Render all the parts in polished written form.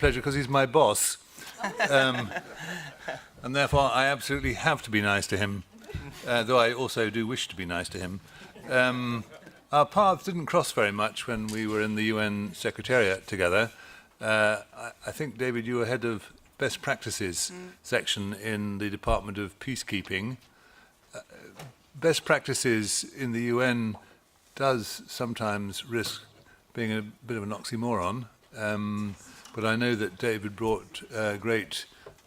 pleasure because he's my boss. And therefore I absolutely have to be nice to him, though I also do wish to be nice to him. Our paths didn't cross very much when we were in the UN Secretariat together. I think, David, you were head of Best Practices section in the Department of Peacekeeping. Best practices in the UN does sometimes risk being a bit of an oxymoron, but I know that David brought great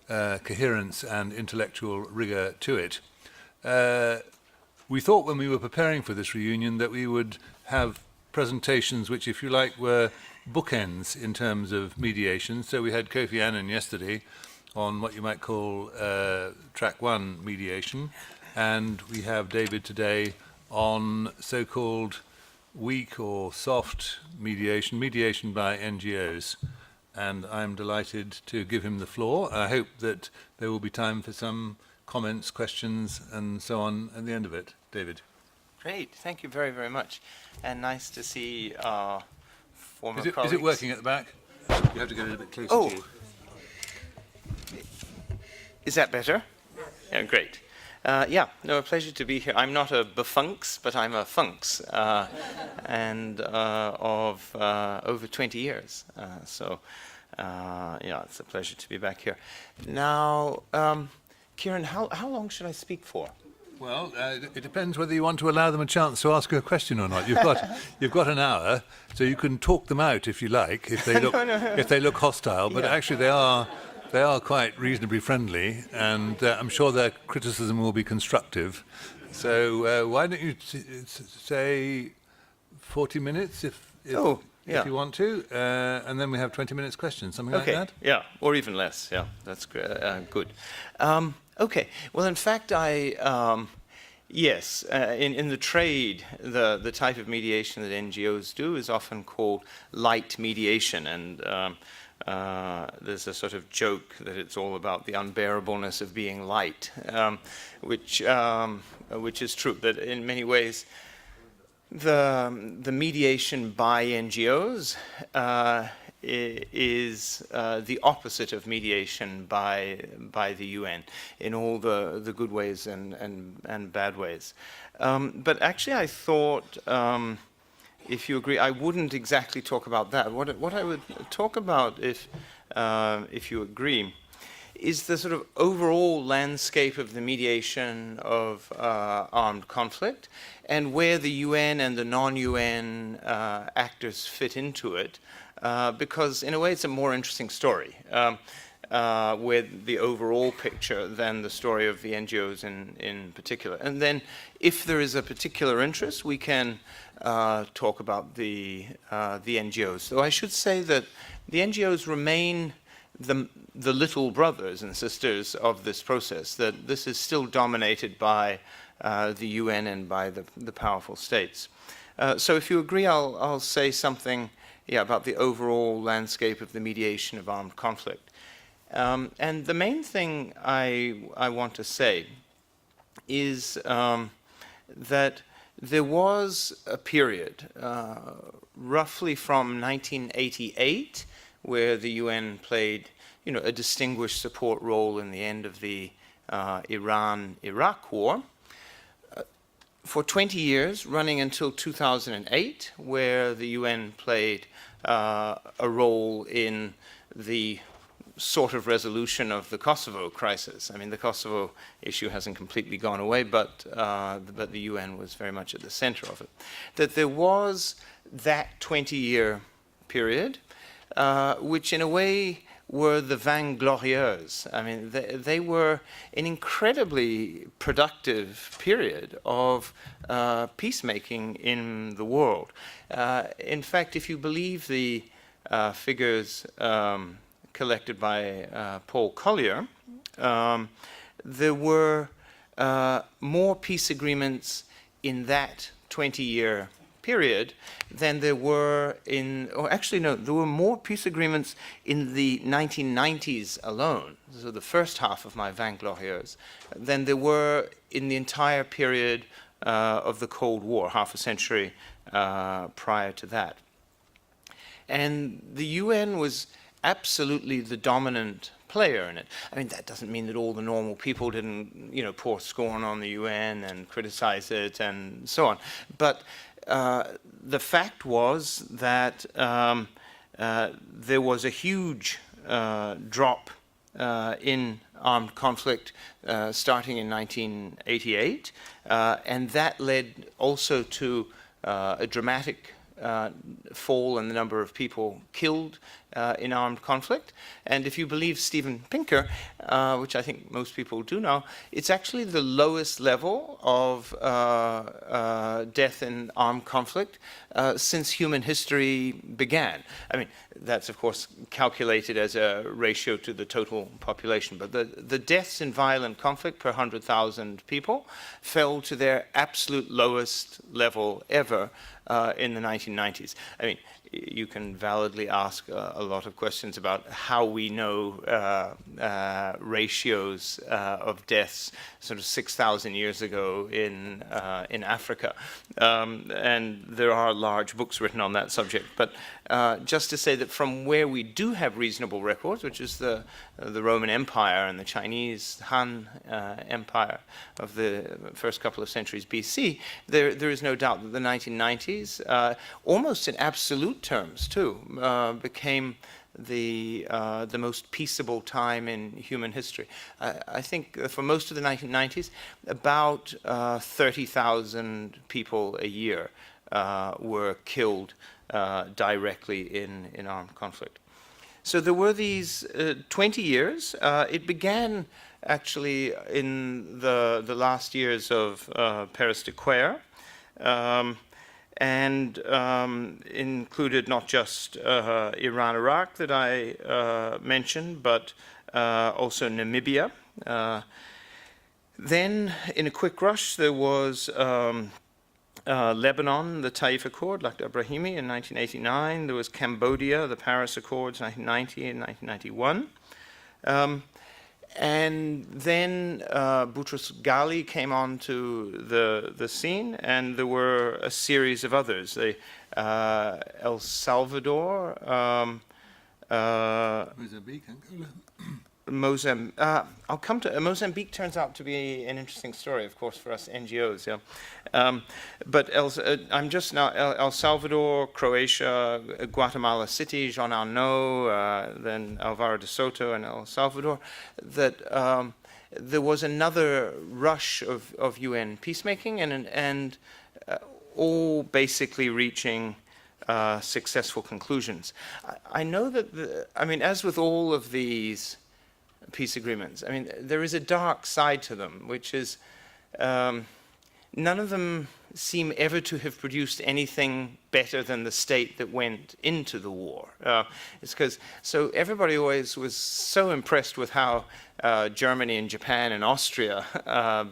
coherence and intellectual rigour to it. We thought when we were preparing for this reunion that we would have presentations which, if you like, were bookends in terms of mediation. So we had Kofi Annan yesterday on what you might call track one mediation, and we have David today on so-called weak or soft mediation by NGOs. And I'm delighted to give him the floor. I hope that there will be time for some comments, questions, and so on at the end of it. David. Great, thank you very, very much. And nice to see our former colleagues. Is it working at the back? You have to get a little bit closer to you. Is that better? Yeah, great. Yeah, no, a pleasure to be here. I'm not a befunks, but I'm a funks, and of over 20 years. Yeah, it's a pleasure to be back here. Now, Kieran, how long should I speak for? Well, it depends whether you want to allow them a chance to ask a question or not. You've got an hour, so you can talk them out if you like, if they look if they look hostile. But actually, they are quite reasonably friendly, and I'm sure their criticism will be constructive. So why don't you say 40 minutes if you want to, and then we have 20 minutes questions, something like that? Yeah, or even less. Yeah, that's good. Okay. Well, in fact, yes, in the trade, the type of mediation that NGOs do is often called light mediation, and there's a sort of joke that it's all about the unbearableness of being light, which is true. That in many ways, the mediation by NGOs is the opposite of mediation by the UN in all the good ways and bad ways. But actually, I thought, if you agree, I wouldn't exactly talk about that. What I would talk about, if you agree, is the sort of overall landscape of the mediation of armed conflict, and where the UN and the non-UN actors fit into it, because in a way it's a more interesting story with the overall picture than the story of the NGOs in particular. And then if there is a particular interest, we can talk about the NGOs. So I should say that the NGOs remain the little brothers and sisters of this process, that this is still dominated by the UN and by the powerful states. So if you agree, I'll say something about the overall landscape of the mediation of armed conflict. And the main thing I want to say is that there was a period, roughly from 1988, where the UN played, a distinguished support role in the end of the Iran-Iraq war, for 20 years, running until 2008, where the UN played a role in the sort of resolution of the Kosovo crisis. I mean, the Kosovo issue hasn't completely gone away, but the UN was very much at the center of it. That there was that 20-year period, which in a way were the Vainglorieuses. I mean, they were an incredibly productive period of peacemaking in the world. In fact, if you believe the figures collected by Paul Collier, there were more peace agreements in that 20-year period than there were there were more peace agreements in the 1990s alone, so the first half of my Vainglorieuses, than there were in the entire period of the Cold War, half a century prior to that. And the UN was absolutely the dominant player in it. I mean, that doesn't mean that all the normal people didn't, pour scorn on the UN and criticize it and so on. But the fact was that there was a huge drop in armed conflict starting in 1988, and that led also to a dramatic fall in the number of people killed in armed conflict. And if you believe Steven Pinker, which I think most people do now, it's actually the lowest level of death in armed conflict since human history began. I mean, that's of course calculated as a ratio to the total population, but the deaths in violent conflict per 100,000 people fell to their absolute lowest level ever in the 1990s. I mean, you can validly ask a lot of questions about how we know ratios of deaths sort of 6,000 years ago in Africa. And there are large books written on that subject. But just to say that from where we do have reasonable records, which is the Roman Empire and the Chinese Han Empire of the first couple of centuries BC, there is no doubt that the 1990s, almost in absolute terms too, became the most peaceable time in human history. I think for most of the 1990s, about 30,000 people a year were killed directly in armed conflict. So there were these 20 years. It began actually in the last years of Paris de Quer, and included not just Iran, Iraq that I mentioned, but also Namibia. Then, in a quick rush, there was Lebanon, the Taif Accord, Lakhdar Brahimi in 1989. There was Cambodia, the Paris Accords, 1990 and 1991. And then Boutros Ghali came onto the scene, and there were a series of others. El Salvador, Mozambique, Angola. I'll come to Mozambique. Turns out to be an interesting story, of course, for us NGOs. Yeah, but I'm just now El Salvador, Croatia, Guatemala City, Jean Arnaud, then Alvaro de Soto, and El Salvador. That there was another rush of UN peacemaking, and all basically reaching successful conclusions. I know that as with all of these peace agreements, there is a dark side to them, which is none of them seem ever to have produced anything better than the state that went into the war. So everybody always was so impressed with how Germany and Japan and Austria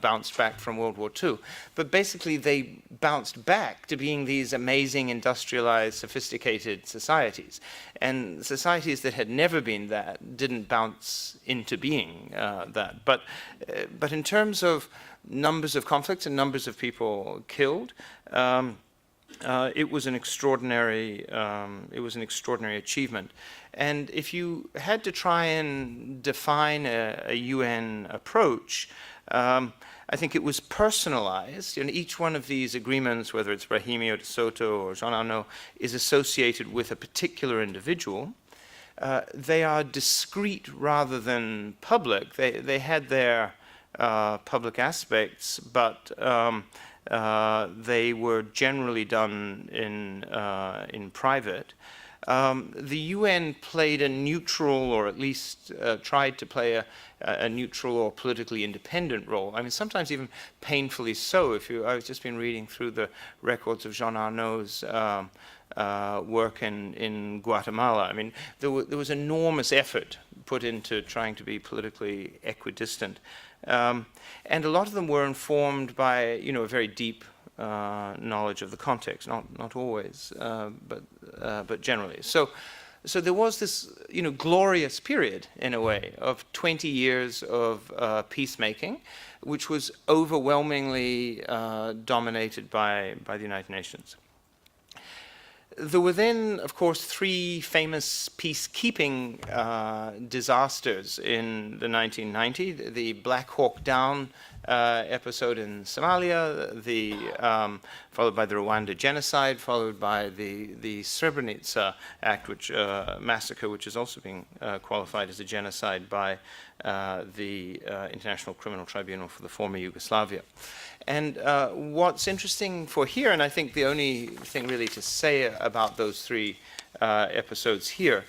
bounced back from World War II. But basically they bounced back to being these amazing industrialized, sophisticated societies. And societies that had never been that didn't bounce into being that. But in terms of numbers of conflicts and numbers of people killed, it was an extraordinary achievement. And if you had to try and define a UN approach, I think it was personalized. Each one of these agreements, whether it's Brahimi or De Soto or Jean Arnaud, is associated with a particular individual. They are discrete rather than public. They had their public aspects, but they were generally done in private. The UN played a neutral, or at least tried to play a neutral or politically independent role. Sometimes even painfully so. I've just been reading through the records of Jean Arnaud's work in Guatemala. There was enormous effort put into trying to be politically equidistant. And a lot of them were informed by, a very deep knowledge of the context, not always, but generally. So there was this, glorious period, in a way, of 20 years of peacemaking, which was overwhelmingly dominated by the United Nations. There were then, of course, three famous peacekeeping disasters in the 1990s. The Black Hawk Down episode in Somalia, followed by the Rwanda genocide, followed by the Srebrenica Act, massacre, which is also being qualified as a genocide by the International Criminal Tribunal for the former Yugoslavia. And what's interesting for here, and I think the only thing really to say about those three episodes here,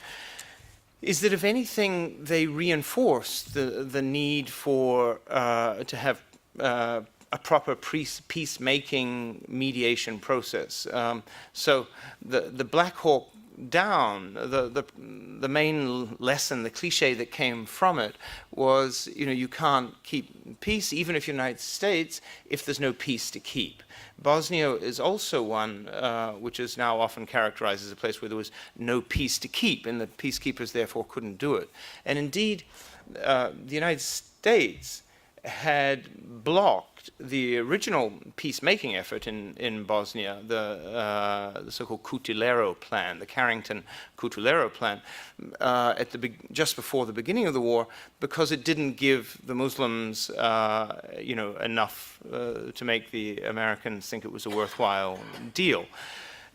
is that if anything, they reinforce the need for to have a proper peacemaking mediation process. So the Black Hawk Down, the main lesson, the cliche that came from it was, you can't keep peace, even if you're the United States, if there's no peace to keep. Bosnia is also one which is now often characterized as a place where there was no peace to keep, and the peacekeepers therefore couldn't do it. And indeed, the United States had blocked the original peacemaking effort in Bosnia, the so-called Kutulero Plan, the Carrington-Kutulero Plan, just before the beginning of the war, because it didn't give the Muslims, enough to make the Americans think it was a worthwhile deal.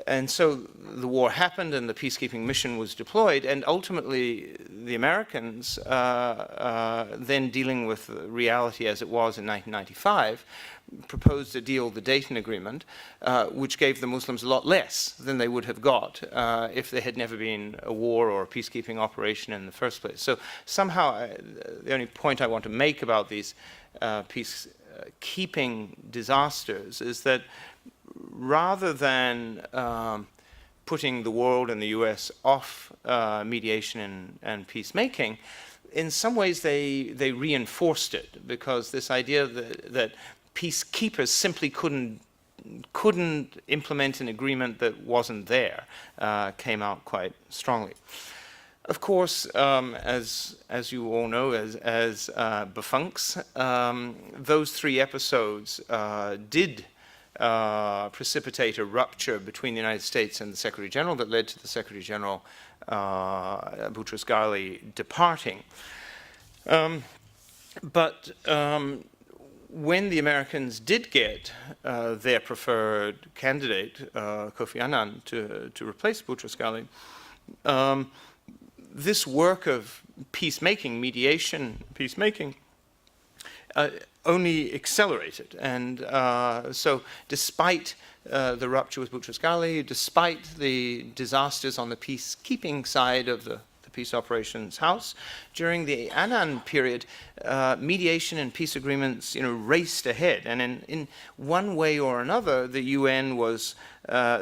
And so the war happened and the peacekeeping mission was deployed, and ultimately the Americans, then dealing with reality as it was in 1995, proposed a deal, the Dayton Agreement, which gave the Muslims a lot less than they would have got if there had never been a war or a peacekeeping operation in the first place. So somehow, the only point I want to make about these peacekeeping disasters is that rather than putting the world and the US off mediation and peacemaking, in some ways they reinforced it, because this idea that peacekeepers simply couldn't implement an agreement that wasn't there came out quite strongly. Of course, as you all know, as befunks, those three episodes did precipitate a rupture between the United States and the Secretary General that led to the Secretary General Boutros-Ghali departing. But when the Americans did get their preferred candidate, Kofi Annan, to replace Boutros-Ghali, this work of peacemaking, mediation, peacemaking, only accelerated. And so despite the rupture with Boutros-Ghali, despite the disasters on the peacekeeping side of the Peace Operations House, during the Annan period, mediation and peace agreements raced ahead. And in one way or another, the UN was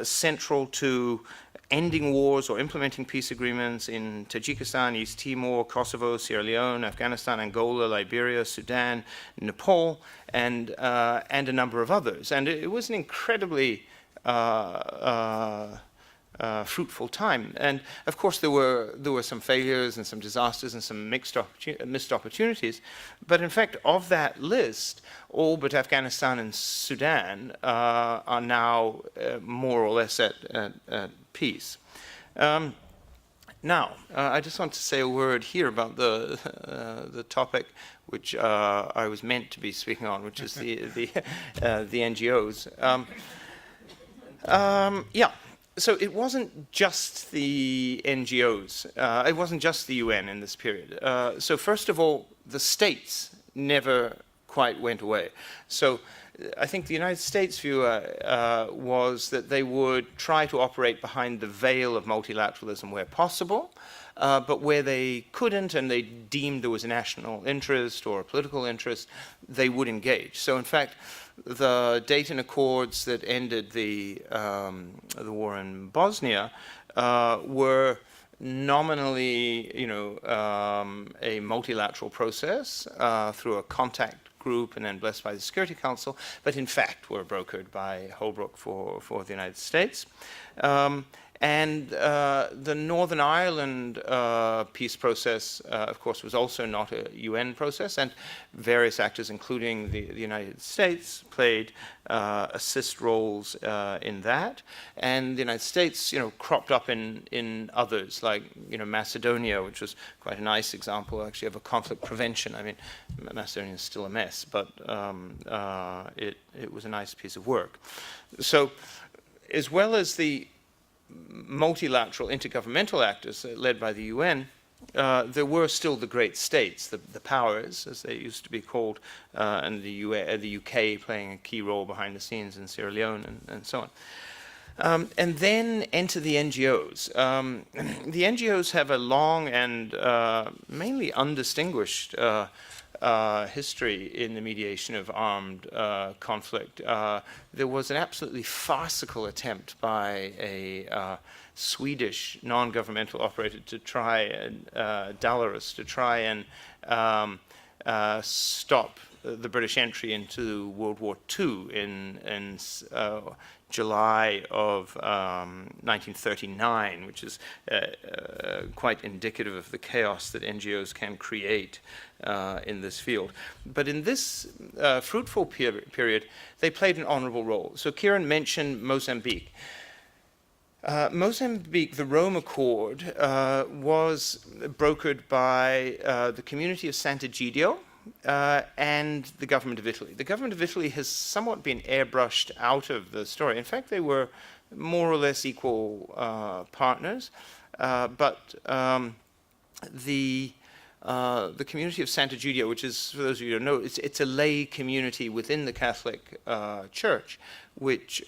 central to ending wars or implementing peace agreements in Tajikistan, East Timor, Kosovo, Sierra Leone, Afghanistan, Angola, Liberia, Sudan, Nepal, and a number of others. And it was an incredibly fruitful time. And of course there were some failures and some disasters and some missed opportunities. But in fact, of that list, all but Afghanistan and Sudan are now more or less at peace. Now, I just want to say a word here about the topic which I was meant to be speaking on, which is the NGOs. Yeah. So it wasn't just the NGOs, it wasn't just the UN in this period. So first of all, the states never quite went away. So I think the United States view was that they would try to operate behind the veil of multilateralism where possible, but where they couldn't and they deemed there was a national interest or a political interest, they would engage. So in fact, the Dayton Accords that ended the war in Bosnia were nominally, a multilateral process through a contact group and then blessed by the Security Council, but in fact were brokered by Holbrooke for the United States. And the Northern Ireland peace process, of course, was also not a UN process, and various actors, including the United States, played assist roles in that. And the United States, cropped up in others, like Macedonia, which was quite a nice example, actually, of a conflict prevention. I mean, Macedonia is still a mess, but it was a nice piece of work. So, as well as the multilateral intergovernmental actors led by the UN, there were still the great states, the powers, as they used to be called, and the UK playing a key role behind the scenes in Sierra Leone and so on. And then enter the NGOs. The NGOs have a long and mainly undistinguished history in the mediation of armed conflict. There was an absolutely farcical attempt by a Swedish non-governmental operator to try and Dalarus to try and stop the British entry into World War II in July of 1939, which is quite indicative of the chaos that NGOs can create in this field. But in this fruitful period, they played an honorable role. So Kieran mentioned Mozambique. Mozambique, the Rome Accord, was brokered by the community of Sant'Egidio and the government of Italy. The government of Italy has somewhat been airbrushed out of the story. In fact, they were more or less equal partners, but the community of Sant'Egidio, which is, for those of you who don't know, it's a lay community within the Catholic Church, which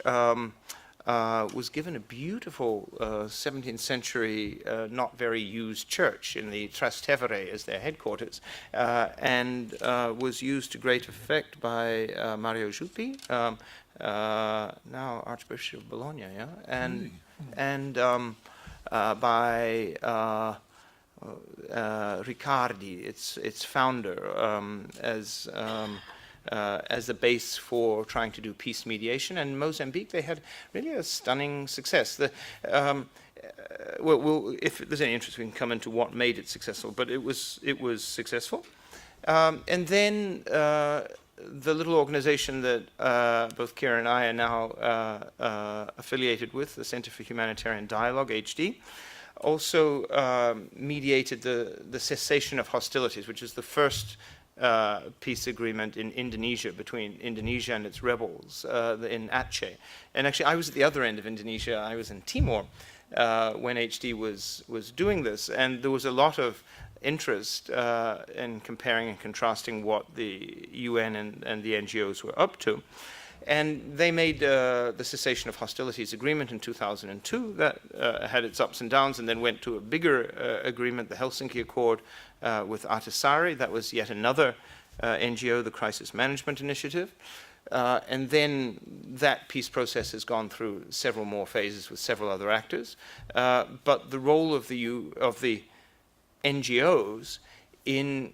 was given a beautiful 17th century, not very used church in the Trastevere as their headquarters, and was used to great effect by Mario Zuppi, now Archbishop of Bologna, yeah, and by Riccardi, its founder, as a base for trying to do peace mediation. And Mozambique, they had really a stunning success. Well, if there's any interest, we can come into what made it successful, but it was successful. And then the little organization that both Kieran and I are now affiliated with, the Center for Humanitarian Dialogue, HD, also mediated the cessation of hostilities, which is the first peace agreement in Indonesia between Indonesia and its rebels in Aceh. And actually, I was at the other end of Indonesia. I was in Timor when HD was doing this, and there was a lot of interest in comparing and contrasting what the UN and the NGOs were up to. And they made the cessation of hostilities agreement in 2002 that had its ups and downs, and then went to a bigger agreement, the Helsinki Accord with Ahtisaari. That was yet another NGO, the Crisis Management Initiative. And then that peace process has gone through several more phases with several other actors. But the role of the NGOs in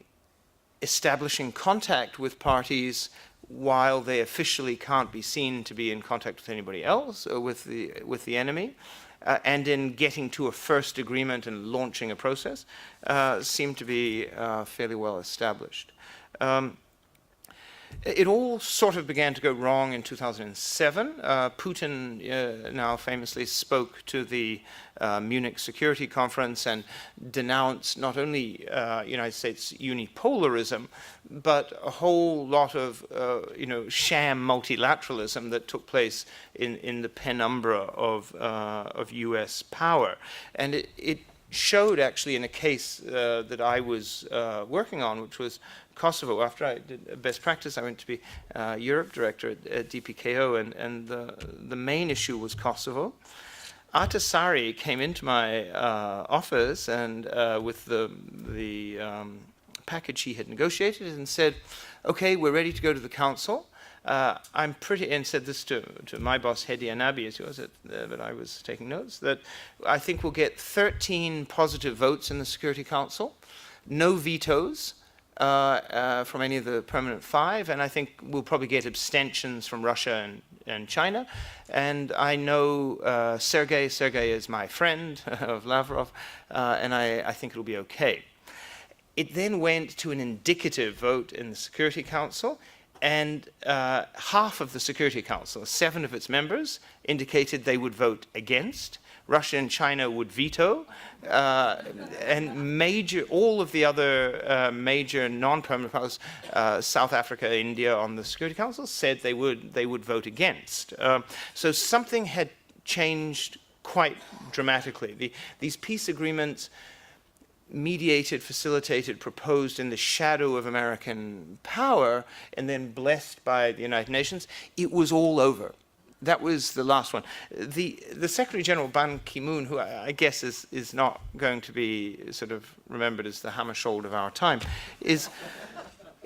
establishing contact with parties while they officially can't be seen to be in contact with anybody else or with the enemy, and in getting to a first agreement and launching a process, seem to be fairly well established. It all sort of began to go wrong in 2007. Putin now famously spoke to the Munich Security Conference and denounced not only United States unipolarism, but a whole lot of sham multilateralism that took place in the penumbra of U.S. power. And it showed actually in a case that I was working on, which was Kosovo. After I did best practice, I went to be Europe director at DPKO, and the main issue was Kosovo. Ahtisaari came into my office and with the package he had negotiated and said, "Okay, we're ready to go to the council. And said this to my boss, Hedi Anabi, as he was but I was taking notes, that I think we'll get 13 positive votes in the Security Council, no vetoes, from any of the permanent five, and I think we'll probably get abstentions from Russia and China. And I know Sergei. Sergei is my friend of Lavrov, and I think it'll be okay. It then went to an indicative vote in the Security Council, and half of the Security Council, 7 of its members, indicated they would vote against. Russia and China would veto, and all of the other major non-permanent powers, South Africa, India, on the Security Council, said they would vote against. So something had changed quite dramatically. These peace agreements, mediated, facilitated, proposed in the shadow of American power, and then blessed by the United Nations, it was all over. That was the last one. The Secretary General Ban Ki-moon, who I guess is not going to be sort of remembered as the Hammarskjöld of our time, is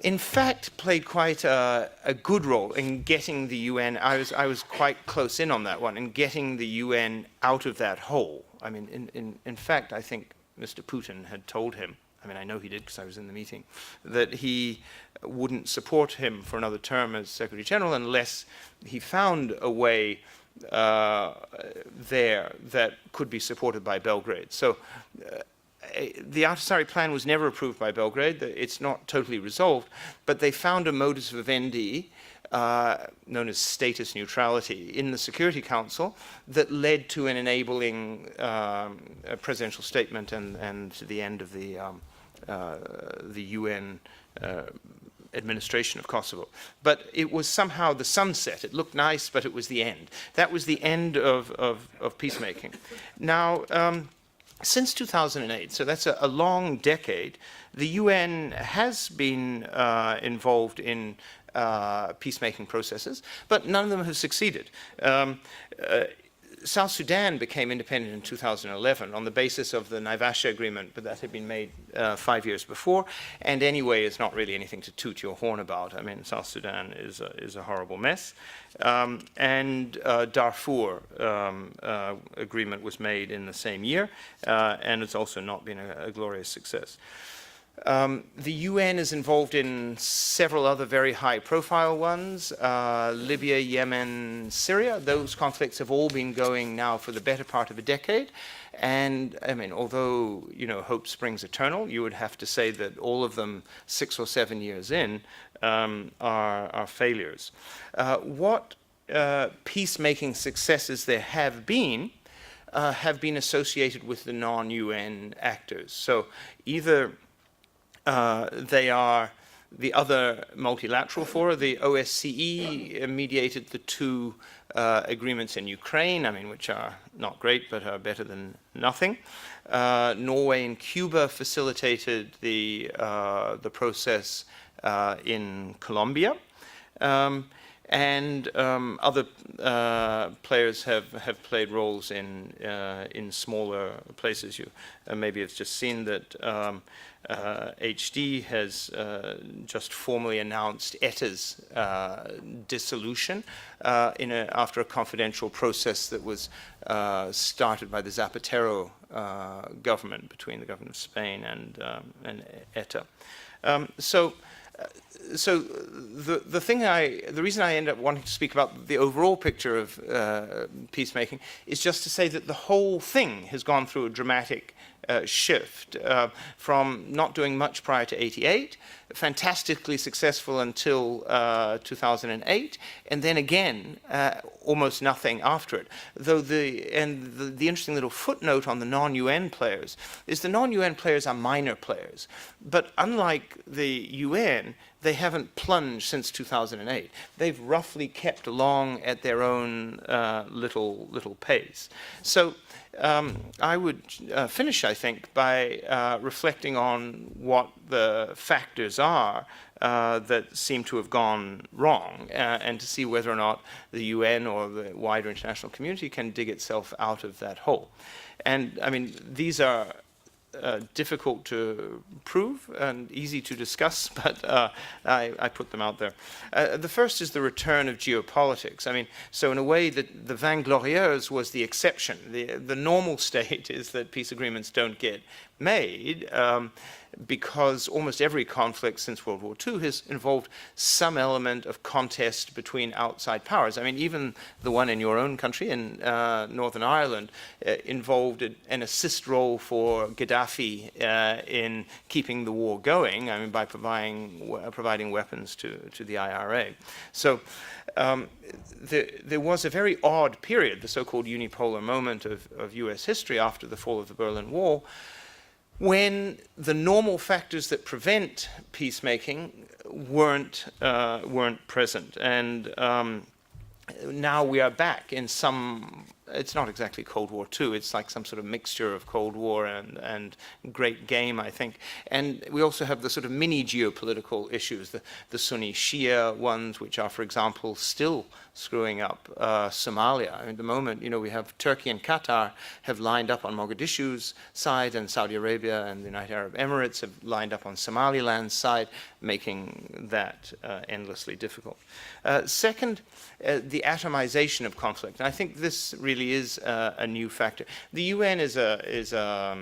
in fact played quite a good role in getting the UN. I was quite close in on that one, in getting the UN out of that hole. I mean, in fact, I think Mr. Putin had told him, I mean, I know he did because I was in the meeting, that he wouldn't support him for another term as Secretary General unless he found a way there that could be supported by Belgrade. So the Ahtisaari plan was never approved by Belgrade. It's not totally resolved, but they found a modus vivendi known as status neutrality in the Security Council that led to an enabling presidential statement and to the end of the UN administration of Kosovo. But it was somehow the sunset. It looked nice, but it was the end. That was the end of peacemaking. Now, since 2008, so that's a long decade, the UN has been involved in peacemaking processes, but none of them have succeeded. South Sudan became independent in 2011 on the basis of the Naivasha agreement, but that had been made 5 years before, and anyway, it's not really anything to toot your horn about. I mean, South Sudan is a horrible mess. And Darfur agreement was made in the same year, and it's also not been a glorious success. The UN is involved in several other very high-profile ones, Libya, Yemen, Syria. Those conflicts have all been going now for the better part of a decade. And, I mean, although, you know, hope springs eternal, you would have to say that all of them 6 or 7 years in are failures. What peacemaking successes there have been associated with the non-UN actors. So either they are the other multilateral fora. The OSCE mediated the 2 agreements in Ukraine, I mean, which are not great, but are better than nothing. Norway and Cuba facilitated the process in Colombia. And other players have played roles in smaller places. You maybe have just seen that HD has just formally announced ETA's dissolution after a confidential process that was started by the Zapatero government, between the government of Spain and ETA. So the reason I end up wanting to speak about the overall picture of peacemaking is just to say that the whole thing has gone through a dramatic shift from not doing much prior to '88, fantastically successful until 2008, and then again almost nothing after it. Though the interesting little footnote on the non-UN players is the non-UN players are minor players, but unlike the UN, they haven't plunged since 2008. They've roughly kept along at their own little pace. So I would finish, I think, by reflecting on what the factors are that seem to have gone wrong, and to see whether or not the UN or the wider international community can dig itself out of that hole. And I mean, these are difficult to prove and easy to discuss, but I put them out there. The first is the return of geopolitics. I mean, so in a way, the Vainglorieuse was the exception. The normal state is that peace agreements don't get made, because almost every conflict since World War II has involved some element of contest between outside powers. I mean, even the one in your own country, in Northern Ireland, involved an assist role for Gaddafi in keeping the war going, I mean, by providing weapons to the IRA. So there was a very odd period, the so-called unipolar moment of US history after the fall of the Berlin Wall, when the normal factors that prevent peacemaking weren't present. And now we are back in some, it's not exactly Cold War II, it's like some sort of mixture of Cold War and Great Game, I think. And we also have the sort of mini geopolitical issues, the Sunni Shia ones, which are, for example, still screwing up Somalia. I mean, at the moment, you know, we have Turkey and Qatar have lined up on Mogadishu's side, and Saudi Arabia and the United Arab Emirates have lined up on Somaliland's side, making that endlessly difficult. Second, the atomization of conflict. And I think this really is a new factor. The UN is a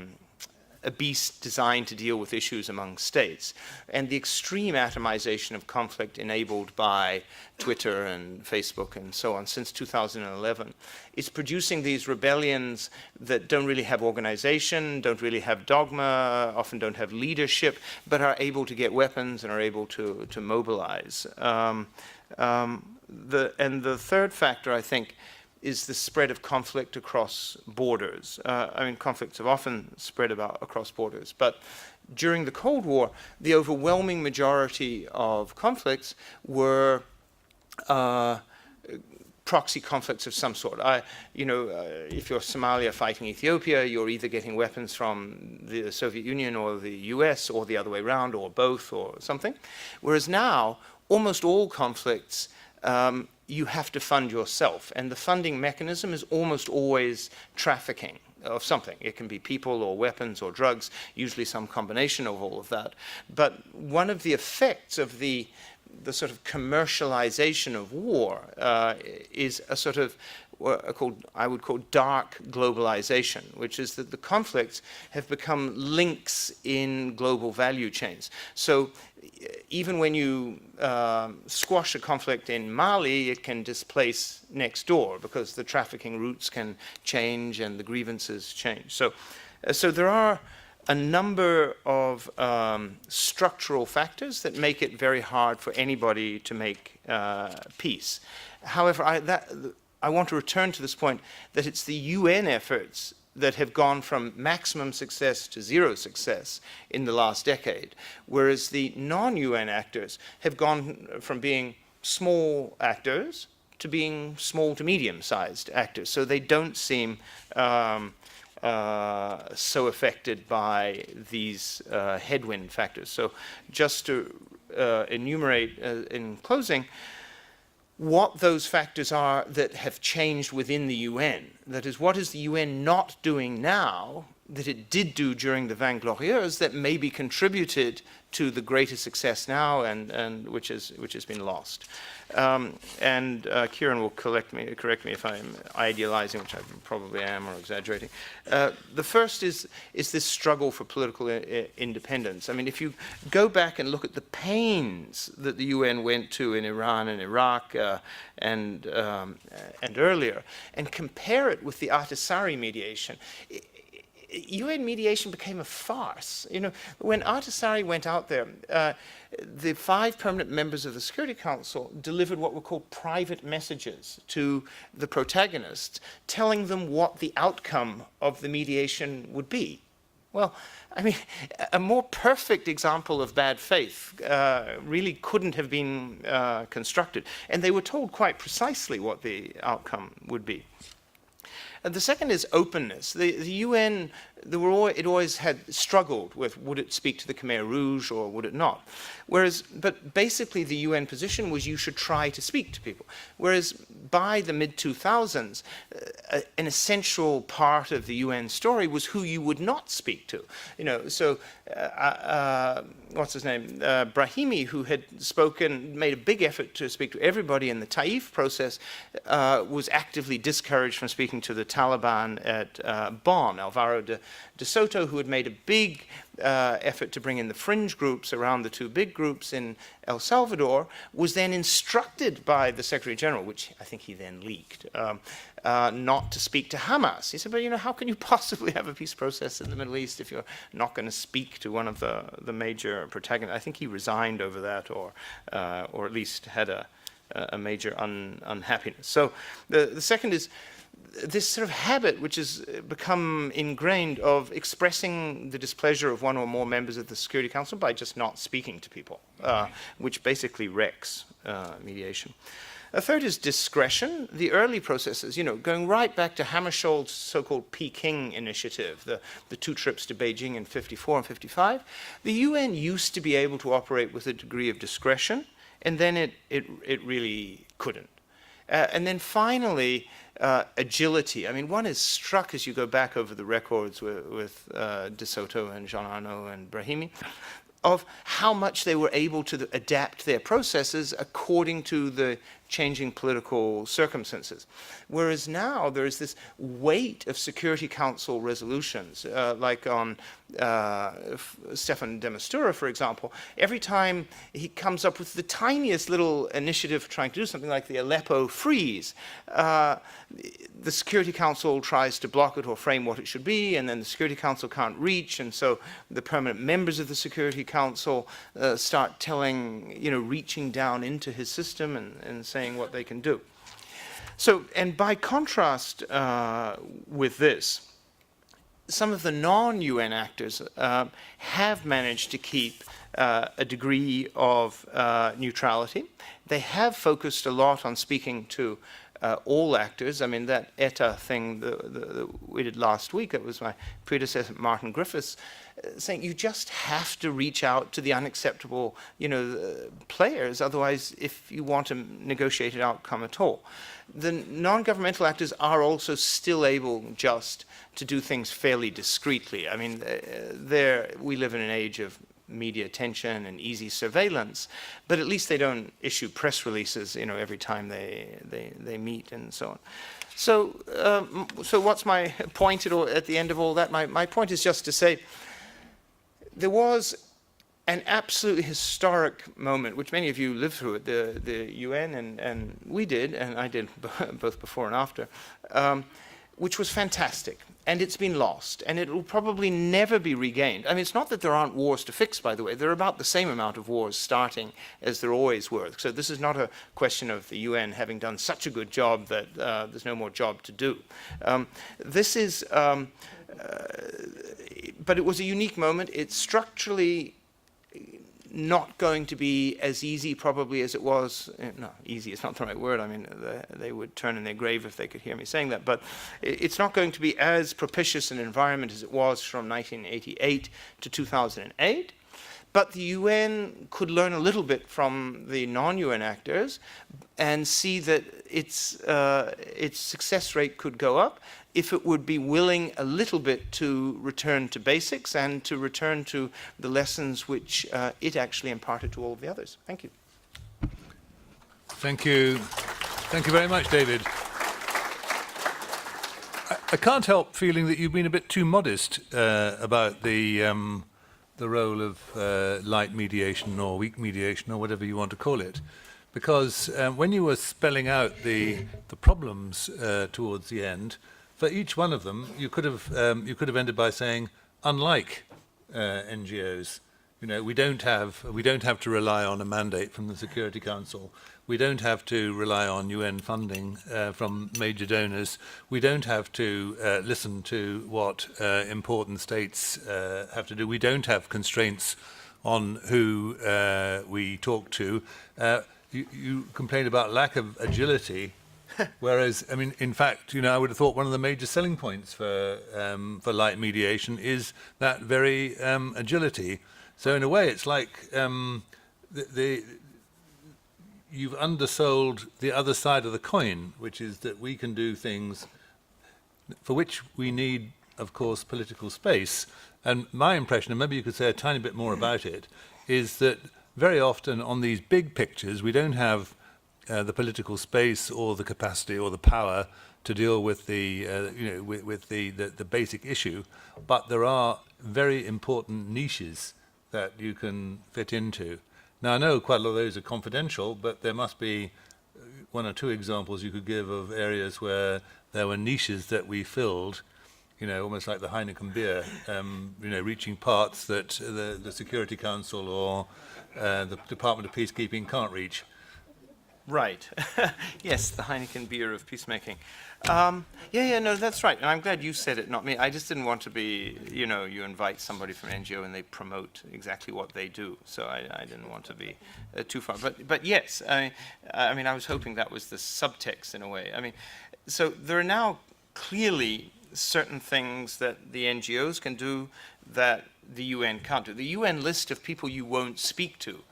beast designed to deal with issues among states. And the extreme atomization of conflict enabled by Twitter and Facebook and so on since 2011 is producing these rebellions that don't really have organization, don't really have dogma, often don't have leadership, but are able to get weapons and are able to mobilize. The third factor, I think, is the spread of conflict across borders. I mean, conflicts have often spread across borders, but during the Cold War, the overwhelming majority of conflicts were proxy conflicts of some sort. If you're Somalia fighting Ethiopia, you're either getting weapons from the Soviet Union or the US, or the other way around, or both, or something. Whereas now, almost all conflicts you have to fund yourself. And the funding mechanism is almost always trafficking of something. It can be people or weapons or drugs, usually some combination of all of that. But one of the effects of the sort of commercialization of war is a sort of I would call dark globalization, which is that the conflicts have become links in global value chains. So even when you squash a conflict in Mali, it can displace next door because the trafficking routes can change and the grievances change. So there are a number of structural factors that make it very hard for anybody to make peace. However, I want to return to this point that it's the UN efforts that have gone from maximum success to zero success in the last decade, whereas the non-UN actors have gone from being small actors to being small to medium-sized actors. So they don't seem so affected by these headwind factors. So just to enumerate in closing, what those factors are that have changed within the UN. That is, what is the UN not doing now that it did do during the Vingt Glorieuses that maybe contributed to the greater success now and which has been lost. Kieran will correct me if I'm idealizing, which I probably am, or exaggerating. The first is this struggle for political independence. I mean, if you go back and look at the pains that the UN went to in Iran and Iraq and earlier, and compare it with the Ahtisaari mediation, UN mediation became a farce. You know, when Ahtisaari went out there, the 5 permanent members of the Security Council delivered what were called private messages to the protagonists, telling them what the outcome of the mediation would be. Well, I mean, a more perfect example of bad faith really couldn't have been constructed. And they were told quite precisely what the outcome would be. And the second is openness. The UN, it always had struggled with, would it speak to the Khmer Rouge or would it not? But basically the UN position was you should try to speak to people. Whereas by the mid-2000s, an essential part of the UN story was who you would not speak to. You know, so what's his name, Brahimi, who had made a big effort to speak to everybody in the Taif process, was actively discouraged from speaking to the Taliban at Bonn. Alvaro de Soto, who had made a big effort to bring in the fringe groups around the two big groups in El Salvador, was then instructed by the Secretary General, which I think he then leaked, not to speak to Hamas. He said, but how can you possibly have a peace process in the Middle East if you're not going to speak to one of the major protagonists? I think he resigned over that, or at least had a major unhappiness. So the second is this sort of habit which has become ingrained of expressing the displeasure of one or more members of the Security Council by just not speaking to people, which basically wrecks mediation. A third is discretion. The early processes, going right back to Hammarskjöld's so-called Peking initiative, the 2 trips to Beijing in 54 and 55, the UN used to be able to operate with a degree of discretion, and then it really couldn't. And then finally, agility. I mean, one is struck as you go back over the records with De Soto and Jean Arnaud and Brahimi, of how much they were able to adapt their processes according to the changing political circumstances. Whereas now there is this weight of Security Council resolutions, like on Stefan de Mistura, for example. Every time he comes up with the tiniest little initiative trying to do something like the Aleppo freeze, the Security Council tries to block it or frame what it should be, and then the Security Council can't reach, and so the permanent members of the Security Council start reaching down into his system and saying what they can do. So, and by contrast with this, some of the non-UN actors have managed to keep a degree of neutrality. They have focused a lot on speaking to all actors. I mean, that ETA thing that we did last week, it was my predecessor, Martin Griffiths, saying you just have to reach out to the unacceptable, players, otherwise, if you want a negotiated outcome at all. The non-governmental actors are also still able just to do things fairly discreetly. I mean, we live in an age of media attention and easy surveillance, but at least they don't issue press releases, every time they meet and so on. So what's my point at the end of all that? My point is just to say there was an absolutely historic moment, which many of you lived through at the UN, and we did, and I did both before and after, which was fantastic. And it's been lost, and it will probably never be regained. I mean, it's not that there aren't wars to fix, by the way. There are about the same amount of wars starting as there always were. So this is not a question of the UN having done such a good job that there's no more job to do. But it was a unique moment. It's structurally not going to be as easy probably as it was. No, easy is not the right word. I mean, they would turn in their grave if they could hear me saying that. But it's not going to be as propitious an environment as it was from 1988 to 2008. But the UN could learn a little bit from the non-UN actors and see that its success rate could go up if it would be willing a little bit to return to basics and to return to the lessons which it actually imparted to all of the others. Thank you. Thank you. Thank you very much, David. I can't help feeling that you've been a bit too modest about the role of light mediation or weak mediation or whatever you want to call it. Because when you were spelling out the problems towards the end, for each one of them, you could have ended by saying, unlike NGOs, we don't have to rely on a mandate from the Security Council. We don't have to rely on UN funding from major donors. We don't have to listen to what important states have to do. We don't have constraints on who we talk to. You complain about lack of agility. Whereas, I mean, in fact, I would have thought one of the major selling points for light mediation is that very agility. So in a way, it's like you've undersold the other side of the coin, which is that we can do things for which we need, of course, political space. And my impression, and maybe you could say a tiny bit more about it, is that very often on these big pictures we don't have the political space or the capacity or the power to deal with the with the basic issue, but there are very important niches that you can fit into. Now I know quite a lot of those are confidential, but there must be one or two examples you could give of areas where there were niches that we filled, almost like the Heineken beer, reaching parts that the Security Council or the Department of Peacekeeping can't reach. Right. Yes, the Heineken beer of peacemaking. No, that's right. And I'm glad you said it, not me. I just didn't want to be, you invite somebody from an NGO and they promote exactly what they do. So I didn't want to be too far. But yes, I was hoping that was the subtext in a way. So there are now clearly certain things that the NGOs can do that the UN can't do. The UN list of people you won't speak to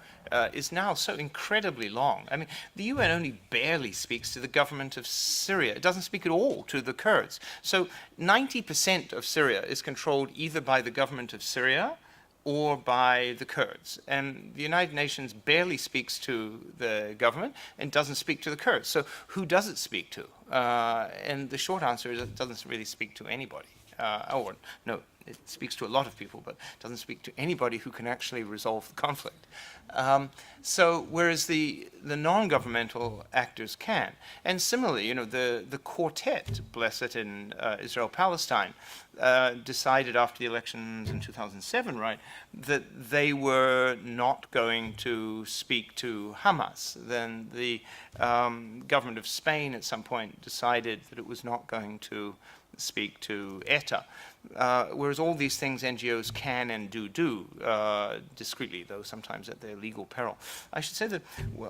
is now so incredibly long. The UN only barely speaks to the government of Syria. It doesn't speak at all to the Kurds. So 90% of Syria is controlled either by the government of Syria or by the Kurds. And the United Nations barely speaks to the government and doesn't speak to the Kurds. So who does it speak to? And the short answer is it doesn't really speak to anybody. No, it speaks to a lot of people, but doesn't speak to anybody who can actually resolve the conflict. So whereas the non-governmental actors can. And similarly, the quartet, bless it, in Israel-Palestine, decided after the elections in 2007, right, that they were not going to speak to Hamas. Then the government of Spain at some point decided that it was not going to speak to ETA. Whereas all these things NGOs can and do discreetly, though sometimes at their legal peril. I should say that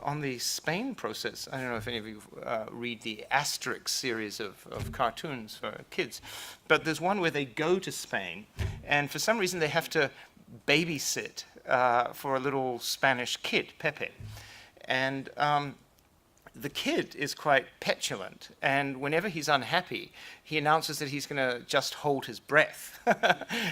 on the Spain process, I don't know if any of you read the Asterix series of cartoons for kids, but there's one where they go to Spain, and for some reason they have to babysit for a little Spanish kid, Pepe. And the kid is quite petulant, and whenever he's unhappy, he announces that he's going to just hold his breath,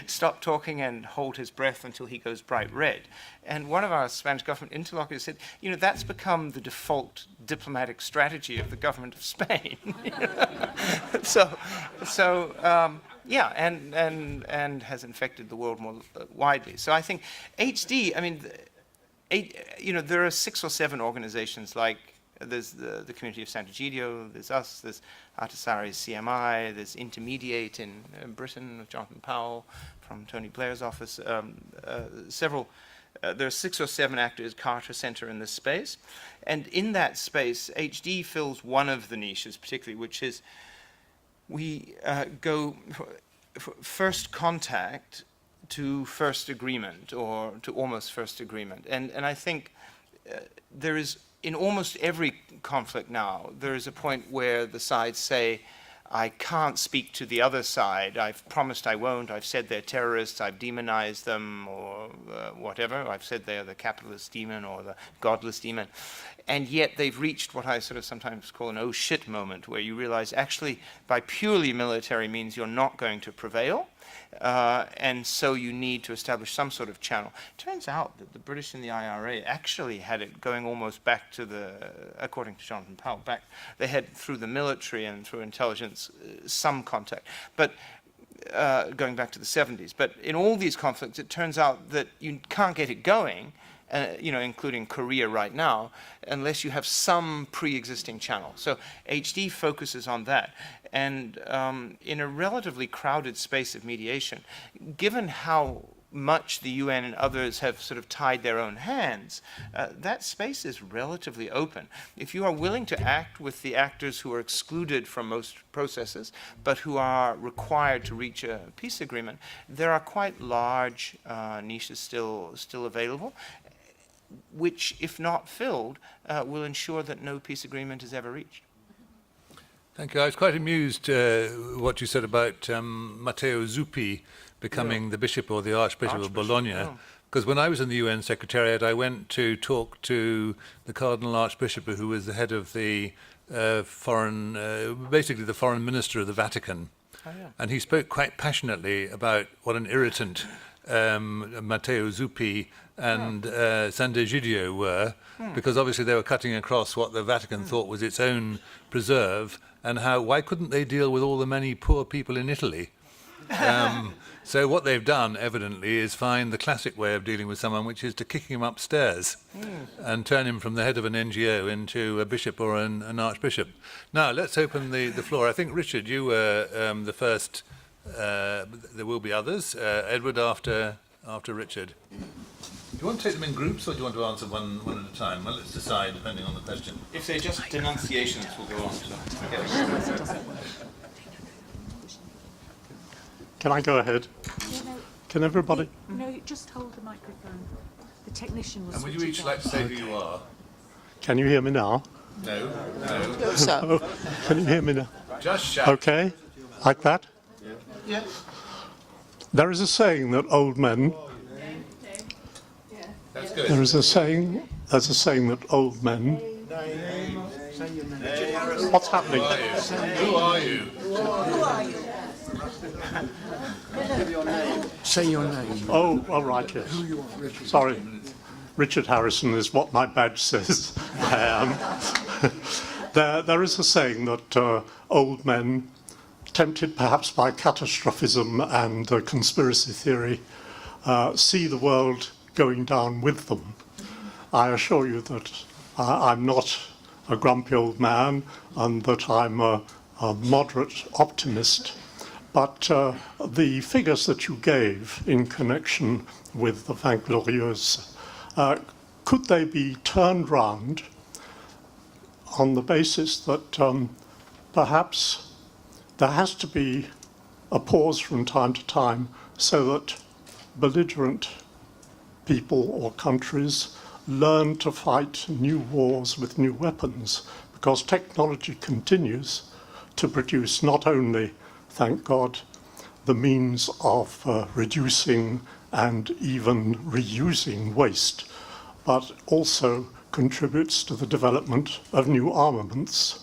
stop talking and hold his breath until he goes bright red. And one of our Spanish government interlocutors said, that's become the default diplomatic strategy of the government of Spain. And has infected the world more widely. So I think HD, there are 6 or 7 organizations like there's the community of Sant'Egidio, there's us, there's Artisari's CMI, there's Intermediate in Britain with Jonathan Powell from Tony Blair's office, there are 6 or 7 actors, Carter Center in this space. And in that space, HD fills one of the niches particularly, which is we go first contact to first agreement or to almost first agreement. And I think there is, in almost every conflict now, there is a point where the sides say, I can't speak to the other side. I've promised I won't. I've said they're terrorists. I've demonized them or whatever. I've said they're the capitalist demon or the godless demon. And yet they've reached what I sort of sometimes call an oh shit moment, where you realize actually by purely military means you're not going to prevail. And so you need to establish some sort of channel. Turns out that the British and the IRA actually had it going almost back to according to Jonathan Powell, they had through the military and through intelligence some contact, but going back to the 70s. But in all these conflicts, it turns out that you can't get it going, including Korea right now, unless you have some pre-existing channel. So HD focuses on that. And in a relatively crowded space of mediation, given how much the UN and others have sort of tied their own hands, that space is relatively open. If you are willing to act with the actors who are excluded from most processes, but who are required to reach a peace agreement, there are quite large niches still available, which, if not filled, will ensure that no peace agreement is ever reached. Thank you. I was quite amused what you said about Matteo Zuppi becoming the bishop or the Archbishop of Bologna. Because when I was in the UN Secretariat, I went to talk to the Cardinal Archbishop, who was the head of the basically the foreign minister of the Vatican. And he spoke quite passionately about what an irritant Matteo Zuppi and Sant'Egidio were, because obviously they were cutting across what the Vatican thought was its own preserve, and why couldn't they deal with all the many poor people in Italy? So what they've done, evidently, is find the classic way of dealing with someone, which is to kick him upstairs and turn him from the head of an NGO into a bishop or an archbishop. Now, let's open the floor. I think, Richard, you were the first. There will be others. Edward after Richard. Do you want to take them in groups, or do you want to answer one at a time? Well, let's decide, depending on the question. If they're just denunciations, we'll go on. So. Can I go ahead? Yeah, no, Can everybody? no, just hold the microphone. The technician will And would switch you it each on. like to say who you are? Can you hear me now? No. Oh, can you hear me now? Just shout. Okay, like that? Yeah. There is a saying that old men. That's good. There's a saying that old men. What's happening? Who are you? Say your name. Oh, right, yes. Sorry. Richard Harrison is what my badge says I am. There is a saying that old men, tempted perhaps by catastrophism and conspiracy theory, see the world going down with them. I assure you that I'm not a grumpy old man and that I'm a moderate optimist. But the figures that you gave in connection with the Vingt Glorieuses, could they be turned round on the basis that perhaps there has to be a pause from time to time so that belligerent people or countries learn to fight new wars with new weapons, because technology continues to produce not only, thank God, the means of reducing and even reusing waste, but also contributes to the development of new armaments.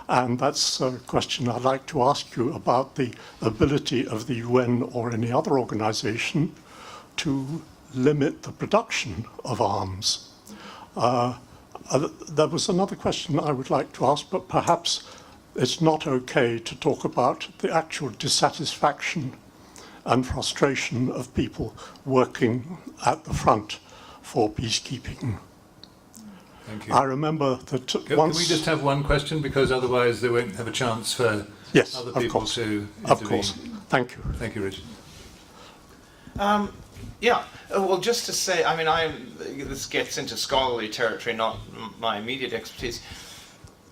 And that's a question I'd like to ask you about the ability of the UN or any other organization to limit the production of arms. There was another question I would like to ask, but perhaps it's not okay to talk about the actual dissatisfaction and frustration of people working at the front for peacekeeping. Thank you. I remember that Can once... we just have one question, because otherwise they won't have a chance for Yes, other of people course. to intervene. Of course. Thank you. Thank you, Richard. Yeah, well, just to say, I mean, this gets into scholarly territory, not my immediate expertise.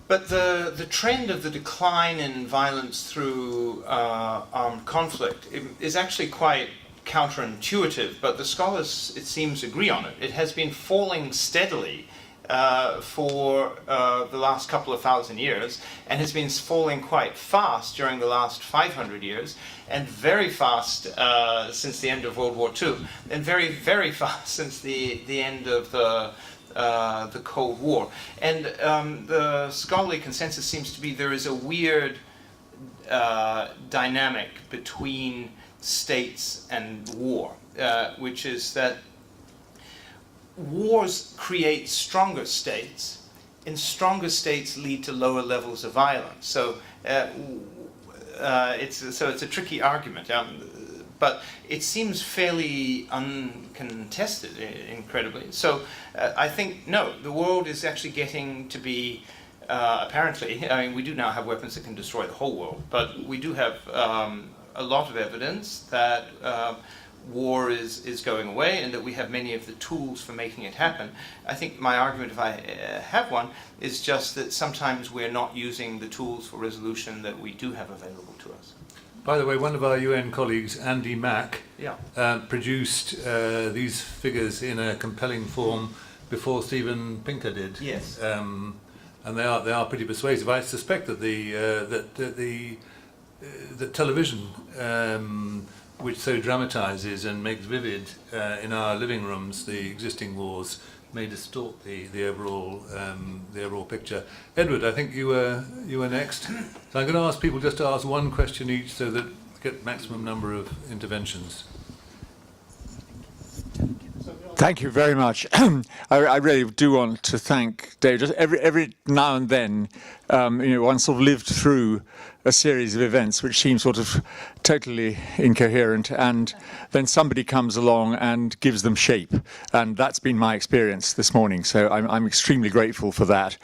But the trend of the decline in violence through armed conflict is actually quite counterintuitive, but the scholars, it seems, agree on it. It has been falling steadily for the last couple of thousand years, and has been falling quite fast during the last 500 years, and very fast since the end of World War II, and very, very fast since the end of the Cold War. And the scholarly consensus seems to be there is a weird dynamic between states and war, which is that wars create stronger states, and stronger states lead to lower levels of violence. So it's a tricky argument, but it seems fairly uncontested, incredibly. So I think, no, the world is actually getting to be, apparently, I mean, we do now have weapons that can destroy the whole world, but we do have a lot of evidence that war is going away, and that we have many of the tools for making it happen. I think my argument, if I have one, is just that sometimes we're not using the tools for resolution that we do have available to us. By the way, one of our UN colleagues, Andy Mack, Yeah. produced these figures in a compelling form before Steven Pinker did. Yes. And they are pretty persuasive. I suspect that the television, which so dramatizes and makes vivid in our living rooms the existing wars, may distort the overall picture. Edward, I think you were next. So I'm going to ask people just to ask one question each, so that we get maximum number of interventions. Thank you very much. I really do want to thank Dave. Just every now and then, one sort of lived through a series of events which seem sort of totally incoherent, and then somebody comes along and gives them shape. And that's been my experience this morning, so I'm extremely grateful for that.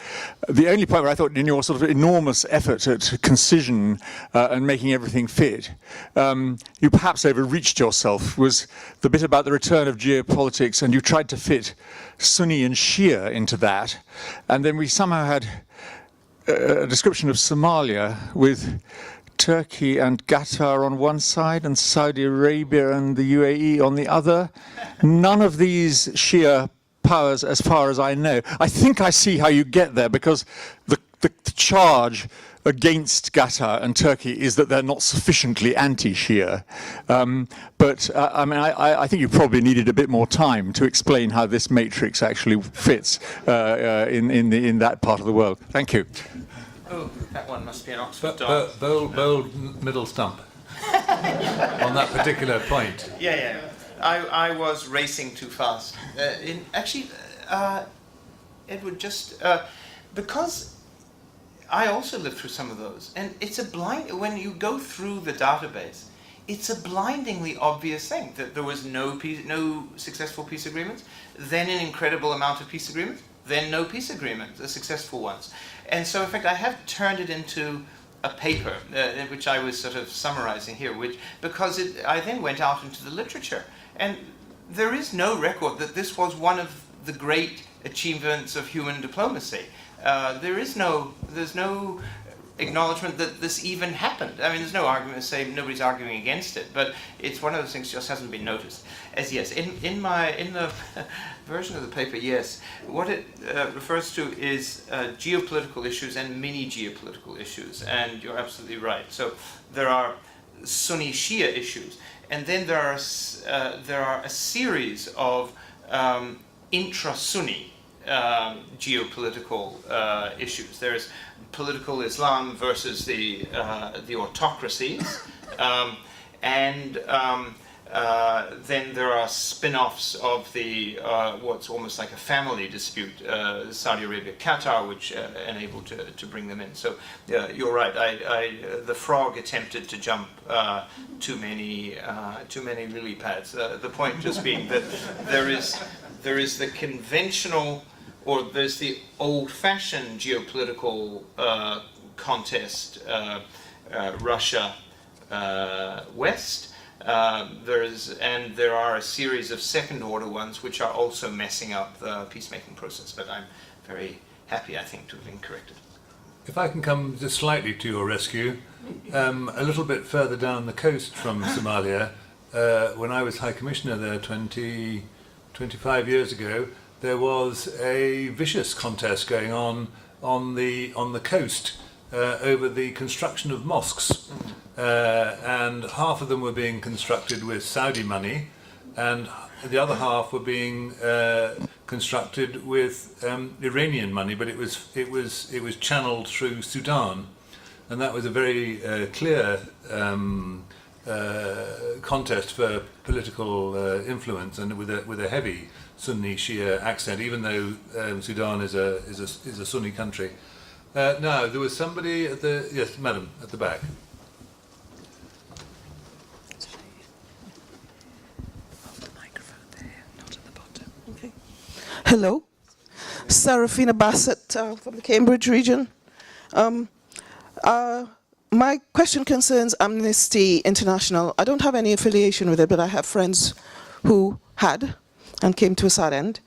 The only point where I thought in your sort of enormous effort at concision and making everything fit, you perhaps overreached yourself was the bit about the return of geopolitics, and you tried to fit Sunni and Shia into that. And then we somehow had a description of Somalia with Turkey and Qatar on one side and Saudi Arabia and the UAE on the other. None of these Shia powers, as far as I know. I think I see how you get there, because the charge against Qatar and Turkey is that they're not sufficiently anti-Shia. I think you probably needed a bit more time to explain how this matrix actually fits in that part of the world. Thank you. Oh, that one must be an Oxford Bold middle stump on that particular point. Yeah. I was racing too fast. Edward, just because I also lived through some of those, and it's when you go through the database, it's a blindingly obvious thing that there was no successful peace agreements, then an incredible amount of peace agreements, then no peace agreements, the successful ones. And so, in fact, I have turned it into a paper, which I was sort of summarizing here, because I then went out into the literature. And there is no record that this was one of the great achievements of human diplomacy. There's no acknowledgement that this even happened. I mean, there's no argument to say nobody's arguing against it, but it's one of those things just hasn't been noticed. As yes, in the version of the paper, yes, what it refers to is geopolitical issues and mini geopolitical issues, and you're absolutely right. So there are Sunni Shia issues, and then there are a series of intra-Sunni geopolitical issues. There's political Islam versus the autocracies, and then there are spin-offs of the what's almost like a family dispute, Saudi Arabia, Qatar, which enabled to bring them in. So you're right. The frog attempted to jump too many lily pads. The point just being that there is the conventional, or there's the old-fashioned geopolitical contest, Russia West. There are a series of second-order ones which are also messing up the peacemaking process. But I'm very happy, I think, to have been corrected. If I can come just slightly to your rescue, a little bit further down the coast from Somalia, when I was High Commissioner there 25 years ago, there was a vicious contest going on the coast over the construction of mosques, and half of them were being constructed with Saudi money, and the other half were being constructed with Iranian money, but it was channeled through Sudan, and that was a very clear contest for political influence, and with a heavy Sunni Shia accent, even though Sudan is a Sunni country. Now there was somebody at yes, madam, at the back. Okay. Hello, Serafina Bassett from the Cambridge region. My question concerns Amnesty International. I don't have any affiliation with it, but I have friends who had and came to a sad end.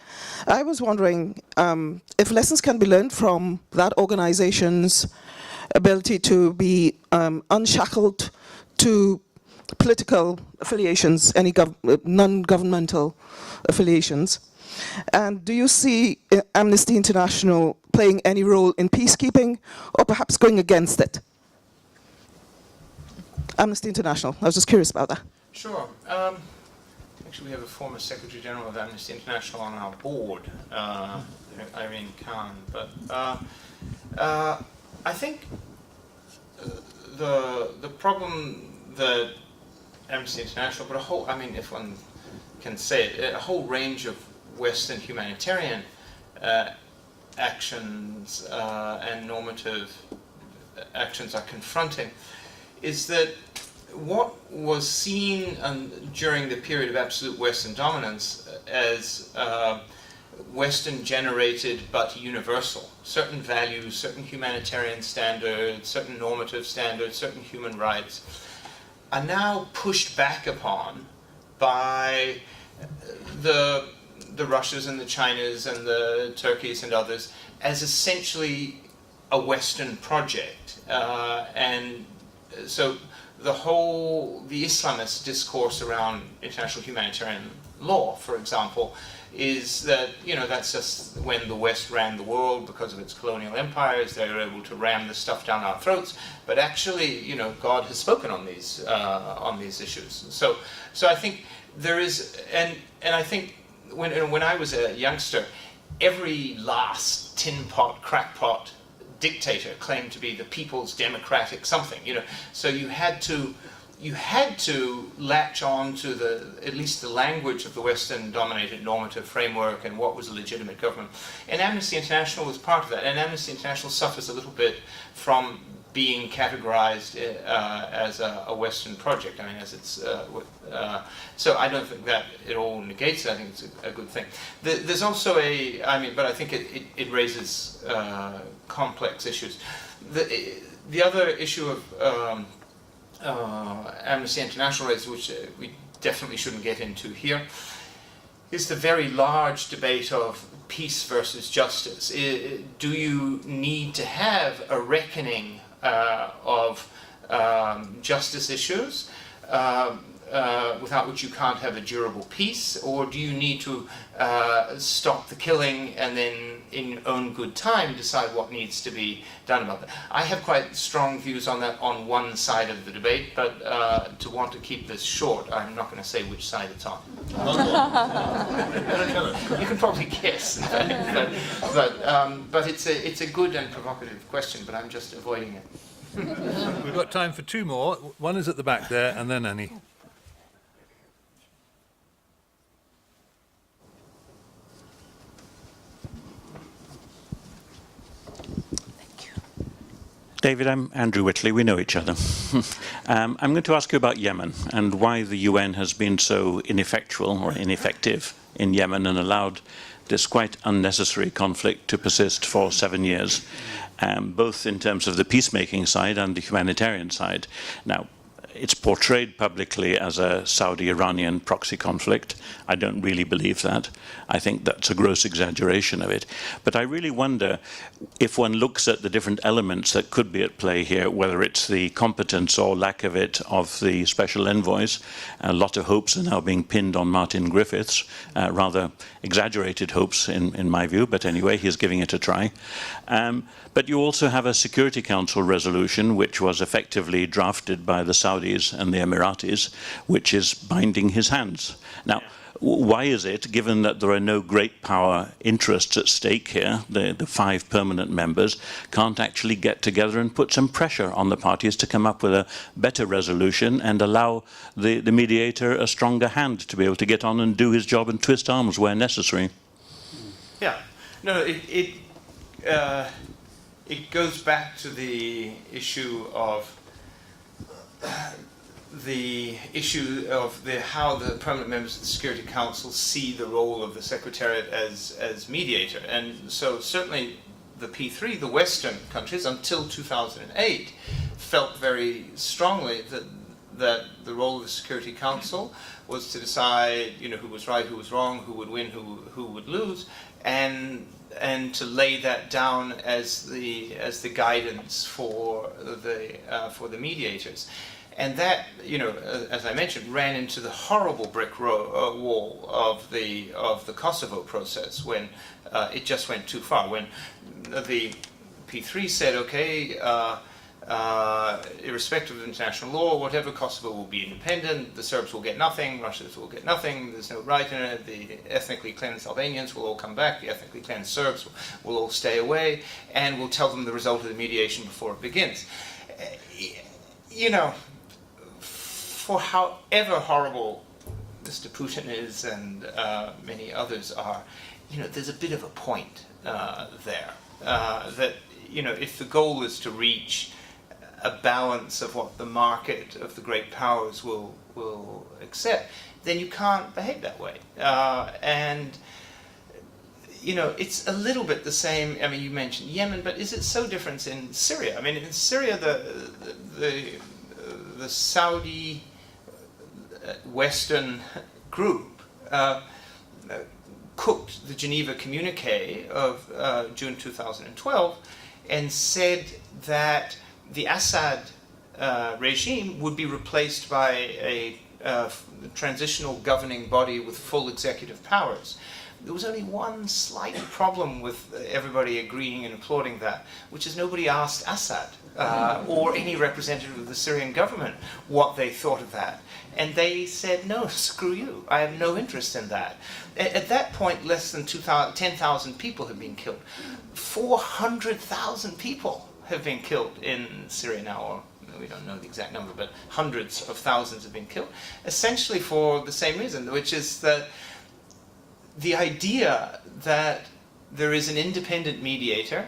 I was wondering if lessons can be learned from that organization's ability to be unshackled to political affiliations, any non-governmental affiliations. And do you see Amnesty International playing any role in peacekeeping, or perhaps going against it? Amnesty International, I was just curious about that. Sure. Actually, we have a former Secretary General of Amnesty International on our board, Irene Khan. But I think the problem that Amnesty International, but if one can say it, a whole range of Western humanitarian actions and normative actions are confronting is that what was seen during the period of absolute Western dominance as Western generated but universal, certain values, certain humanitarian standards, certain normative standards, certain human rights, are now pushed back upon by the Russias and the Chinas and the Turkeys and others as essentially a Western project. And so the Islamist discourse around international humanitarian law, for example, is that, that's just when the West ran the world because of its colonial empires. They were able to ram the stuff down our throats. But actually, God has spoken on these issues. So I think there is, and I think when I was a youngster, every last tin pot, crackpot dictator claimed to be the people's democratic something. So you had to latch on to at least the language of the Western-dominated normative framework and what was a legitimate government. And Amnesty International was part of that. And Amnesty International suffers a little bit from being categorized as a Western project. I mean, as it's so I don't think that it all negates it. I think it's a good thing. There's also but I think it raises complex issues. The other issue of Amnesty International raises, which we definitely shouldn't get into here, is the very large debate of peace versus justice. Do you need to have a reckoning of justice issues without which you can't have a durable peace, or do you need to stop the killing and then in own good time decide what needs to be done about that? I have quite strong views on that on one side of the debate, but to want to keep this short, I'm not going to say which side it's on. You can probably guess, but it's a good and provocative question, but I'm just avoiding it. We've got time for two more. One is at the back there, and then Annie. David, I'm Andrew Whitley. We know each other. I'm going to ask you about Yemen and why the UN has been so ineffectual or ineffective in Yemen and allowed this quite unnecessary conflict to persist for 7 years, both in terms of the peacemaking side and the humanitarian side. Now, it's portrayed publicly as a Saudi-Iranian proxy conflict. I don't really believe that. I think that's a gross exaggeration of it. But I really wonder if one looks at the different elements that could be at play here, whether it's the competence or lack of it of the special envoys. A lot of hopes are now being pinned on Martin Griffiths, rather exaggerated hopes in my view, but anyway, he's giving it a try. But you also have a Security Council resolution which was effectively drafted by the Saudis and the Emiratis, which is binding his hands. Now, why is it, given that there are no great power interests at stake here, the 5 permanent members can't actually get together and put some pressure on the parties to come up with a better resolution and allow the mediator a stronger hand to be able to get on and do his job and twist arms where necessary? Yeah. No, it goes back to the issue of how the permanent members of the Security Council see the role of the Secretariat as mediator. And so certainly the P3, the Western countries, until 2008, felt very strongly that the role of the Security Council was to decide, who was right, who was wrong, who would win, who would lose, and to lay that down as the guidance for the mediators. And that, as I mentioned, ran into the horrible brick wall of the Kosovo process when it just went too far. When the P3 said, okay, irrespective of international law, whatever, Kosovo will be independent, the Serbs will get nothing, Russians will get nothing, there's no right in it, the ethnically cleansed Albanians will all come back, the ethnically cleansed Serbs will all stay away, and we'll tell them the result of the mediation before it begins. For however horrible Mr. Putin is and many others are, there's a bit of a point there. That, if the goal is to reach a balance of what the market of the great powers will accept, then you can't behave that way. And it's a little bit the same. I mean, you mentioned Yemen, but is it so different in Syria? I mean, in Syria, the Saudi Western group cooked the Geneva Communique of June 2012 and said that the Assad regime would be replaced by a transitional governing body with full executive powers. There was only one slight problem with everybody agreeing and applauding that, which is nobody asked Assad or any representative of the Syrian government what they thought of that. And they said, no, screw you, I have no interest in that. At that point, less than 10,000 people have been killed. 400,000 people have been killed in Syria now, or we don't know the exact number, but hundreds of thousands have been killed, essentially for the same reason, which is that the idea that there is an independent mediator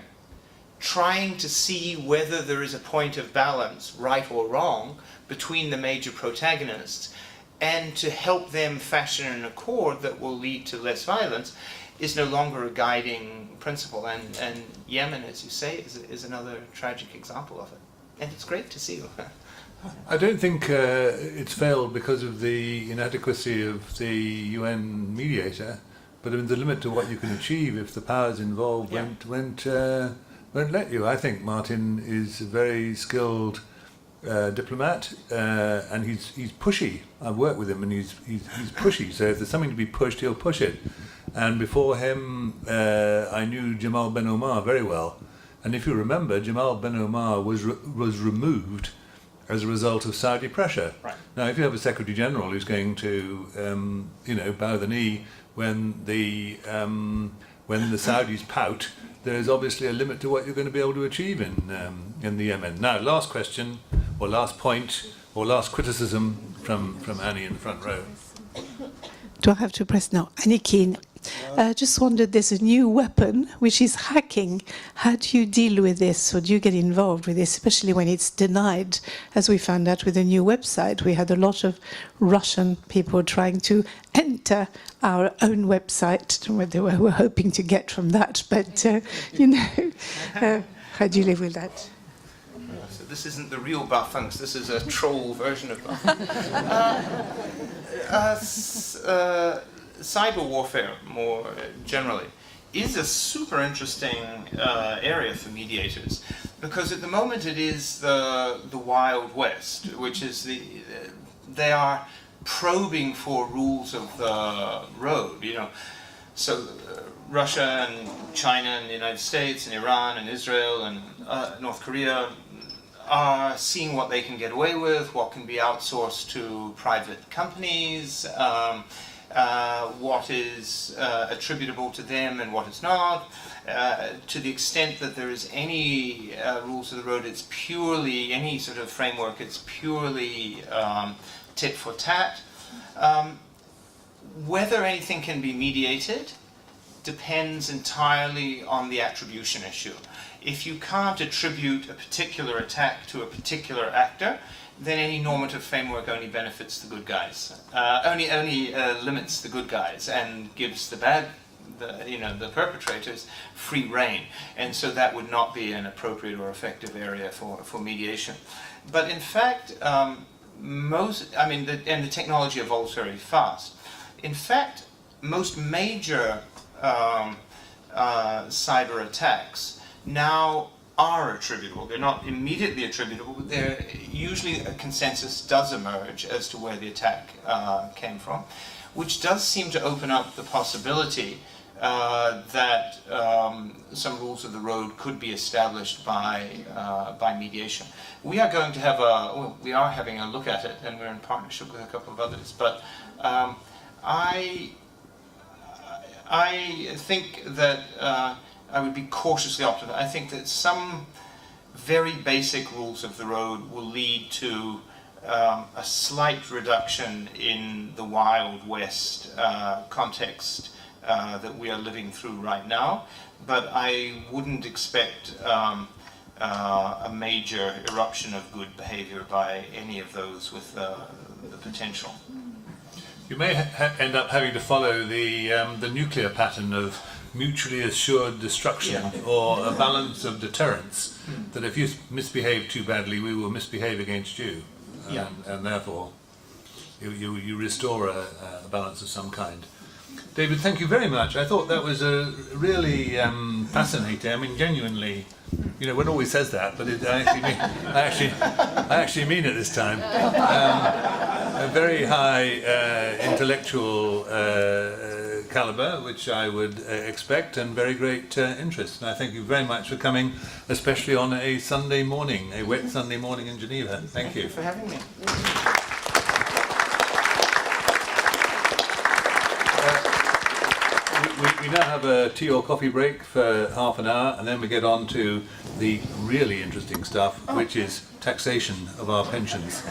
trying to see whether there is a point of balance, right or wrong, between the major protagonists, and to help them fashion an accord that will lead to less violence, is no longer a guiding principle. And Yemen, as you say, is another tragic example of it. And it's great to see. I don't think it's failed because of the inadequacy of the UN mediator, but I mean, the limit to what you can achieve if the powers involved won't let you. I think Martin is a very skilled diplomat, and he's pushy. I've worked with him, and he's pushy. So if there's something to be pushed, he'll push it. And before him, I knew Jamal Ben Omar very well. And if you remember, Jamal Ben Omar was removed as a result of Saudi pressure. Right. Now, if you have a Secretary General who's going to, bow the knee when the Saudis pout, there's obviously a limit to what you're going to be able to achieve in the Yemen. Now, last question, or last point, or last criticism from Annie in the front row. Do I have to press now? Annie Keane. Just wondered, there's a new weapon, which is hacking. How do you deal with this, or do you get involved with this, especially when it's denied? As we found out with the new website, we had a lot of Russian people trying to enter our own website. I don't know what they were hoping to get from that, but, how do you live with that? So this isn't the real Barfunks, this is a troll version of Barfunks. Cyber warfare, more generally, is a super interesting area for mediators, because at the moment it is the Wild West, which is they are probing for rules of the road, So Russia and China and the United States and Iran and Israel and North Korea are seeing what they can get away with, what can be outsourced to private companies, what is attributable to them and what is not. To the extent that there is any rules of the road, it's purely, any sort of framework, it's purely tit for tat. Whether anything can be mediated depends entirely on the attribution issue. If you can't attribute a particular attack to a particular actor, then any normative framework only benefits the good guys, only limits the good guys and gives the perpetrators free rein. And so that would not be an appropriate or effective area for mediation. But in fact, and the technology evolves very fast. In fact, most major cyber attacks now are attributable. They're not immediately attributable, but usually a consensus does emerge as to where the attack came from, which does seem to open up the possibility that some rules of the road could be established by mediation. We are going to have we are having a look at it, and we're in partnership with a couple of others. But I think that I would be cautiously optimistic. I think that some very basic rules of the road will lead to a slight reduction in the Wild West context that we are living through right now, but I wouldn't expect a major eruption of good behavior by any of those with the potential. You may end up having to follow the nuclear pattern of mutually assured destruction, or a balance of deterrence, that if you misbehave too badly, we will misbehave against you. And therefore you restore a balance of some kind. David, thank you very much. I thought that was a really fascinating. I mean, genuinely, you know, one always says that, but I actually mean it this time. A very high intellectual caliber, which I would expect, and very great interest. And I thank you very much for coming, especially on a Sunday morning, a wet Sunday morning in Geneva. Thank you for having me. We now have a tea or coffee break for half an hour, and then we get on to the really interesting stuff, which is taxation of our pensions.